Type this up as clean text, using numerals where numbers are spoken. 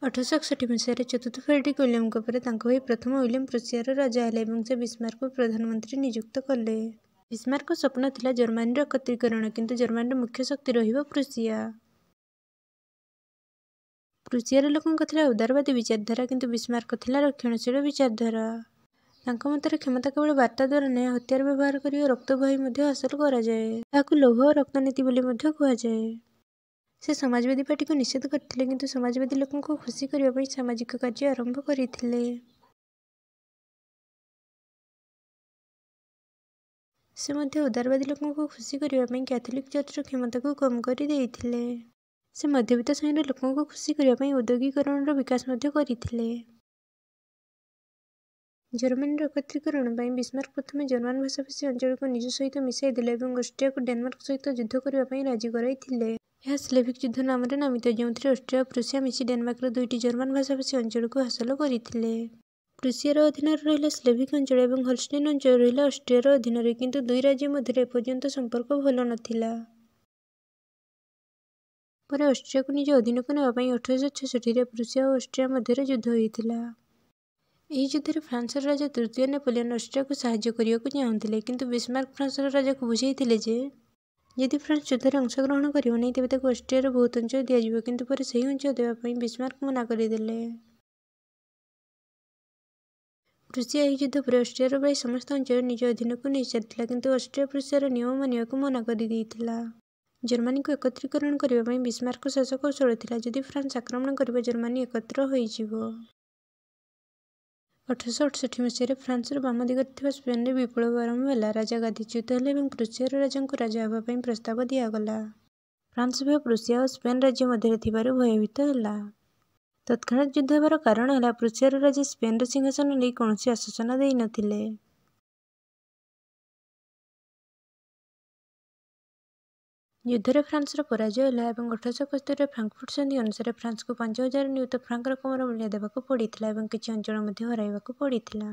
1861 ମସିହାରେ ଚତୁର୍ଥ ଫ୍ରେଡରିକ୍ ୱିଲିୟମଙ୍କ ପରେ ତାଙ୍କ ଭାଇ ପ୍ରଥମ ୱିଲିୟମ ପ୍ରୁସିଆର ରାଜା ହେଲେ ଏବଂ ସେ ବିସ୍ମାର୍କଙ୍କୁ ପ୍ରଧାନମନ୍ତ୍ରୀ ନିଯୁକ୍ତ କଲେ। ବିସ୍ମାର୍କଙ୍କ ସ୍ୱପ୍ନ ଥିଲା ଜର୍ମାନୀର ଏକତ୍ରୀକରଣ, କିନ୍ତୁ ଜର୍ମାନୀର ମୁଖ୍ୟ ଶକ୍ତି ରହିବ ପ୍ରୁସିଆ। ପ୍ରୁସିଆର ଲୋକଙ୍କ ଥିଲା ଉଦାରବାଦୀ ବିଚାରଧାରା, କିନ୍ତୁ ବିସ୍ମାର୍କ ଥିଲା ରକ୍ଷଣଶୀଳ ବିଚାରଧାରା। ତାଙ୍କ ମତରେ କ୍ଷମତା କେବଳ ବାର୍ତ୍ତା ଦ୍ୱାରା ନୁହେଁ, ହତିଆର ବ୍ୟବହାର କରି ଓ ରକ୍ତ ବୋହାଇ ମଧ୍ୟ ହାସଲ କରାଯାଏ। ତାହାକୁ ଲୌହ ଓ ରକ୍ତ ନୀତି ବୋଲି ମଧ୍ୟ କୁହାଯାଏ। ସେ ସମାଜବାଦୀ ପାର୍ଟିକୁ ନିଷେଧ କରିଥିଲେ, କିନ୍ତୁ ସମାଜବାଦୀ ଲୋକଙ୍କୁ ଖୁସି କରିବା ପାଇଁ ସାମାଜିକ କାର୍ଯ୍ୟ ଆରମ୍ଭ କରିଥିଲେ। ସେ ମଧ୍ୟ ଉଦାରବାଦୀ ଲୋକଙ୍କୁ ଖୁସି କରିବା ପାଇଁ କ୍ୟାଥୋଲିକ୍ ଚର୍ଚ୍ଚର କ୍ଷମତାକୁ କମ୍ କରି ଦେଇଥିଲେ। ସେ ମଧ୍ୟବିତ୍ତ ଶ୍ରେଣୀର ଲୋକଙ୍କୁ ଖୁସି କରିବା ପାଇଁ ଔଦ୍ୟୋଗିକରଣର ବିକାଶ ମଧ୍ୟ କରିଥିଲେ। ଜର୍ମାନୀର ଏକତ୍ରୀକରଣ ପାଇଁ ବିସ୍ମାର୍କ ପ୍ରଥମେ ଜର୍ମାନ ଭାଷାଭାଷୀ ଅଞ୍ଚଳକୁ ନିଜ ସହିତ ମିଶାଇ ଦେଲେ ଏବଂ ଅଷ୍ଟ୍ରିଆକୁ ଡେନମାର୍କ ସହିତ ଯୁଦ୍ଧ କରିବା ପାଇଁ ରାଜି କରାଇଥିଲେ। ଏହା ସ୍ଲେଭିକ୍ ଯୁଦ୍ଧ ନାମରେ ନାମିତ, ଯେଉଁଥିରେ ଅଷ୍ଟ୍ରିଆ ଓ ପ୍ରୁସିଆ ମିଶି ଡେନମାର୍କର ଦୁଇଟି ଜର୍ମାନ ଭାଷାଭାଷୀ ଅଞ୍ଚଳକୁ ହାସଲ କରିଥିଲେ। ପ୍ରୁସିଆର ଅଧୀନରେ ରହିଲା ସ୍ଲେଭିକ୍ ଅଞ୍ଚଳ ଏବଂ ହଲଷ୍ଟିନ୍ ଅଞ୍ଚଳ ରହିଲା ଅଷ୍ଟ୍ରିଆର ଅଧୀନରେ, କିନ୍ତୁ ଦୁଇ ରାଜ୍ୟ ମଧ୍ୟରେ ଏପର୍ଯ୍ୟନ୍ତ ସମ୍ପର୍କ ଭଲ ନଥିଲା। ପରେ ଅଷ୍ଟ୍ରିଆକୁ ନିଜ ଅଧୀନକୁ ନେବା ପାଇଁ 1866ରେ ପ୍ରୁସିଆ ଓ ଅଷ୍ଟ୍ରିଆ ମଧ୍ୟରେ ଯୁଦ୍ଧ ହୋଇଥିଲା। ଏହି ଯୁଦ୍ଧରେ ଫ୍ରାନ୍ସର ରାଜା ତୃତୀୟ ନେପୋଲିଅନ୍ ଅଷ୍ଟ୍ରିଆକୁ ସାହାଯ୍ୟ କରିବାକୁ ଚାହୁଁଥିଲେ, କିନ୍ତୁ ବିସ୍ମାର୍କ ଫ୍ରାନ୍ସର ରାଜାକୁ ବୁଝାଇଥିଲେ ଯେ ଯଦି ଫ୍ରାନ୍ସ ଯୁଦ୍ଧରେ ଅଂଶଗ୍ରହଣ କରିବ ନାହିଁ, ତେବେ ତାକୁ ଅଷ୍ଟ୍ରିଆର ବହୁତ ଅଞ୍ଚଳ ଦିଆଯିବ, କିନ୍ତୁ ପରେ ସେହି ଅଞ୍ଚଳ ଦେବା ପାଇଁ ବିସ୍ମାର୍କ ମନା କରିଦେଲେ। ପ୍ରୁସିଆ ଏହି ଯୁଦ୍ଧ ପରେ ଅଷ୍ଟ୍ରିଆର ପ୍ରାୟ ସମସ୍ତ ଅଞ୍ଚଳ ନିଜ ଅଧୀନକୁ ନେଇସାରିଥିଲା, କିନ୍ତୁ ଅଷ୍ଟ୍ରିଆ ପ୍ରୁସିଆର ନିୟମ ମାନିବାକୁ ମନା କରିଦେଇଥିଲା। ଜର୍ମାନୀକୁ ଏକତ୍ରୀକରଣ କରିବା ପାଇଁ ବିସ୍ମାର୍କଙ୍କ ଶେଷ କୌଶଳ ଥିଲା, ଯଦି ଫ୍ରାନ୍ସ ଆକ୍ରମଣ କରିବ, ଜର୍ମାନୀ ଏକତ୍ର ହୋଇଯିବ। 1868 ମସିହାରେ ଫ୍ରାନ୍ସର ବାମ ଦିଗରେ ଥିବା ସ୍ପେନରେ ବିପ୍ଳବ ଆରମ୍ଭ ହେଲା। ରାଜା ଗାଦିଚ୍ୟୁତ ହେଲେ ଏବଂ ପ୍ରୁସିଆର ରାଜାଙ୍କୁ ରାଜା ହେବା ପାଇଁ ପ୍ରସ୍ତାବ ଦିଆଗଲା। ଫ୍ରାନ୍ସ ଉଭୟ ପ୍ରୁସିଆ ଓ ସ୍ପେନ୍ ରାଜ୍ୟ ମଧ୍ୟରେ ଥିବାରୁ ଭୟଭୀତ ହେଲା। ତତ୍କ୍ଷଣାତ୍ ଯୁଦ୍ଧ ହେବାର କାରଣ ହେଲା, ପ୍ରୁସିଆର ରାଜା ସ୍ପେନ୍ର ସିଂହାସନ ନେଇ କୌଣସି ଆଶ୍ୱାସନା ଦେଇନଥିଲେ। ଯୁଦ୍ଧରେ ଫ୍ରାନ୍ସର ପରାଜୟ ହେଲା ଏବଂ 1871ରେ ଫ୍ରାଙ୍କଫୁର୍ଟ ସନ୍ଧି ଅନୁସାରେ ଫ୍ରାନ୍ସକୁ 5000 ନିୟୁତ ଫ୍ରାଙ୍କ ରକମର ମୂଲ୍ୟ ଦେବାକୁ ପଡ଼ିଥିଲା ଏବଂ କିଛି ଅଞ୍ଚଳ ମଧ୍ୟ ହରାଇବାକୁ ପଡ଼ିଥିଲା।